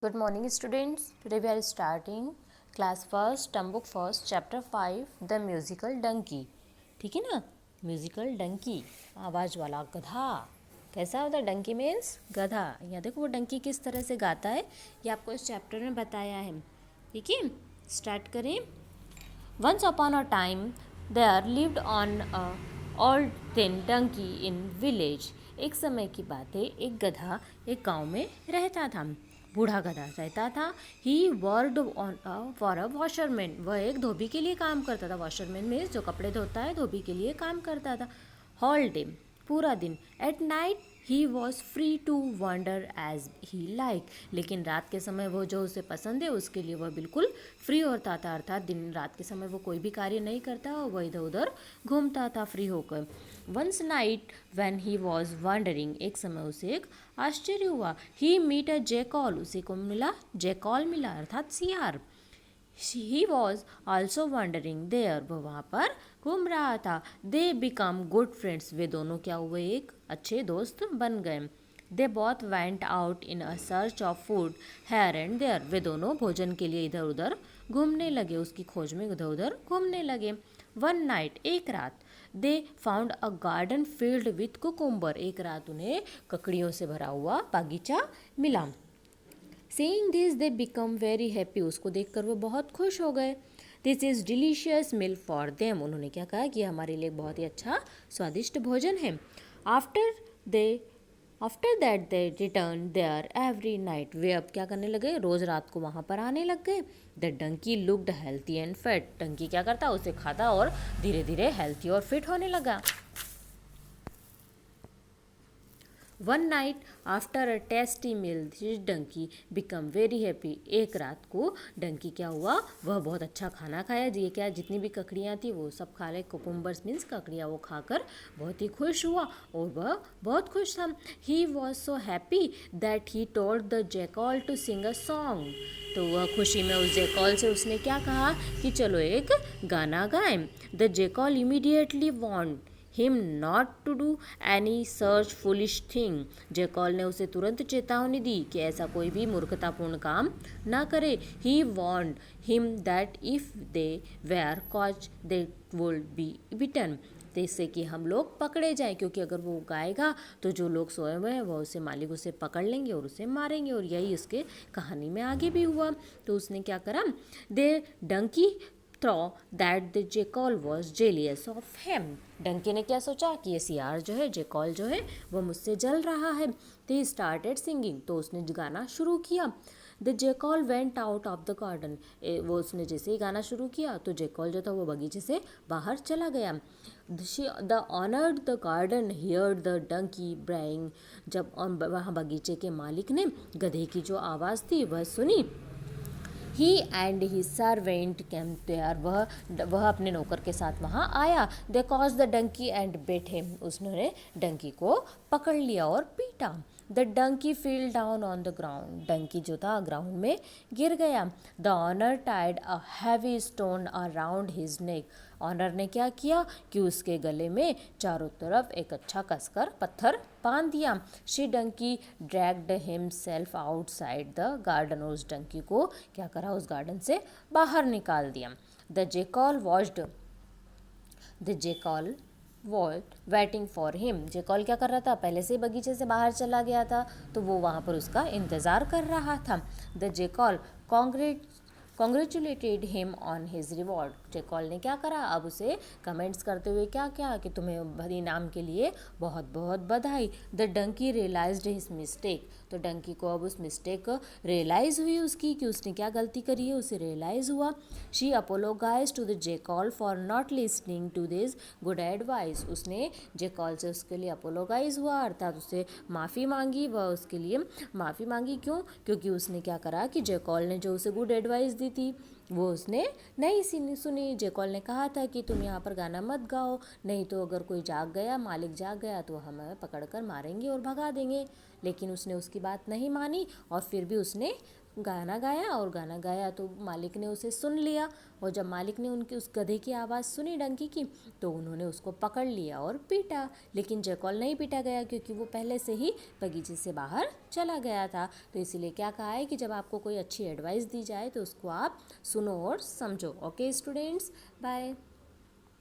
Good morning, students. Today we are starting class first, term book first, chapter 5, the musical donkey. ठीक है ना? Musical Dunki, आवाज वाला गधा. कैसा होता है? डंकी मीन्स गधा. यहाँ देखो वो डंकी किस तरह से गाता है, ये आपको इस चैप्टर में बताया है. ठीक है, स्टार्ट करें. Once upon a time, there lived on a old thin donkey in village. एक समय की बात है, एक गधा एक गांव में रहता था. बूढ़ा गधा रहता था. He worked for a washerman. वह एक धोबी के लिए काम करता था. वॉशरमैन में जो कपड़े धोता है, धोबी के लिए काम करता था. Whole day, पूरा दिन. At night he was free to wander as he like. लेकिन रात के समय वो जो उसे पसंद है उसके लिए वह बिल्कुल फ्री होता था. अर्थात दिन रात के समय वो कोई भी कार्य नहीं करता और वह इधर उधर घूमता था फ्री होकर. Once night when he was wandering, एक समय उसे एक आश्चर्य हुआ. ही मीट अ जैकॉल, उसे को मिला जैकॉल मिला अर्थात सियार. He was also wandering there, वो वहाँ पर घूम रहा था. दे बिकम गुड फ्रेंड्स, वे दोनों क्या हुए, एक अच्छे दोस्त बन गए. They both went out in a search of food here and there, वे दोनों भोजन के लिए इधर उधर घूमने लगे, उसकी खोज में इधर उधर घूमने लगे. वन नाइट, एक रात. They found a garden field with cucumber, एक रात उन्हें ककड़ियों से भरा हुआ बागीचा मिला. Seeing this they become very happy, उसको देखकर वो बहुत खुश हो गए. This is delicious meal for them, उन्होंने क्या कहा कि हमारे लिए बहुत ही अच्छा स्वादिष्ट भोजन है. After they after that they return there every night, वे अब क्या करने लगे, रोज़ रात को वहाँ पर आने लग गए. The donkey looked healthy and fit, donkey क्या करता, उसे खाता और धीरे धीरे हेल्थी और फिट होने लगा. One night after a tasty meal this donkey become very happy, एक रात को डंकी क्या हुआ, वह बहुत अच्छा खाना खाया. ये क्या, जितनी भी ककड़ियाँ थी वो सब खा ले, कुकुम्बर्स मीन्स ककड़ियाँ, वो खाकर बहुत ही खुश हुआ और वह बहुत खुश था. He was so happy that he told the jackal to sing a song, तो वह खुशी में उस जैकॉल से उसने क्या कहा कि चलो एक गाना गाएं. The jackal immediately warned him not to do any सर्च फुलिश थिंग, जैकॉल ने उसे तुरंत चेतावनी दी कि ऐसा कोई भी मूर्खतापूर्ण काम ना करे. He warned him that if they were caught they would be beaten, जैसे कि हम लोग पकड़े जाएं, क्योंकि अगर वो गाएगा तो जो लोग सोए हुए हैं वह उसे मालिक उसे पकड़ लेंगे और उसे मारेंगे. और यही उसके कहानी में आगे भी हुआ. तो उसने क्या करा, the donkey thought that the jackal was jealous of him, donkey ने क्या सोचा कि ये सियार जो है, जेकॉल जो है, वो मुझसे जल रहा है. तो ही स्टार्टेड सिंगिंग, तो उसने गाना शुरू किया. The Jekyll went out of the garden, वो उसने जैसे ही गाना शुरू किया तो जेकॉल जो था वो बगीचे से बाहर चला गया. The owner the garden heard the donkey braying, जब वहाँ बगीचे के मालिक ने गधे की जो आवाज़ थी वह सुनी. He and he servant came there, वह अपने नौकर के साथ वहाँ आया. They caught the donkey and beat him, उसने डंकी को पकड़ लिया और पीटा. The donkey fell down on the ground, donkey जो था ग्राउंड में गिर गया. The owner tied a heavy stone around his neck, owner ने क्या किया कि उसके गले में चारों तरफ एक अच्छा कसकर पत्थर बांध दिया. She donkey dragged himself outside the garden, और उस डंकी को क्या करा, उस गार्डन से बाहर निकाल दिया. The Jekyll watched, the Jekyll wall waiting for him, Jekyll क्या कर रहा था, पहले से ही बगीचे से बाहर चला गया था तो वो वहाँ पर उसका इंतज़ार कर रहा था. The Jekyll congratulated him on his reward, Jekyll ने क्या करा, अब उसे कमेंट्स करते हुए क्या क्या कि तुम्हें भरी नाम के लिए बहुत बहुत बधाई. The donkey realised his mistake, तो डंकी को अब उस मिस्टेक रियलाइज़ हुई उसकी कि उसने क्या गलती करी है, उसे रियलाइज़ हुआ. She apologise to the jackal for not listening to this good advice, उसने जेकॉल से उसके लिए अपोलोगाइज हुआ, अर्थात उससे माफ़ी मांगी. वह उसके लिए माफ़ी मांगी क्यों, क्योंकि उसने क्या करा कि जेकॉल ने जो उसे गुड एडवाइस दी थी वो उसने नहीं सुनी. जेकॉल ने कहा था कि तुम यहाँ पर गाना मत गाओ, नहीं तो अगर कोई जाग गया, मालिक जाग गया तो हमें पकड़कर मारेंगे और भगा देंगे. लेकिन उसने उसकी बात नहीं मानी और फिर भी उसने गाना गाया और गाना गाया तो मालिक ने उसे सुन लिया। और जब मालिक ने उनकी उस गधे की आवाज़ सुनी डंकी की, तो उन्होंने उसको पकड़ लिया और पीटा। लेकिन जैकॉल नहीं पीटा गया क्योंकि वो पहले से ही बगीचे से बाहर चला गया था। तो इसीलिए क्या कहा है कि जब आपको कोई अच्छी एडवाइस दी जाए तो उसको आप सुनो और समझो। Okay students, bye.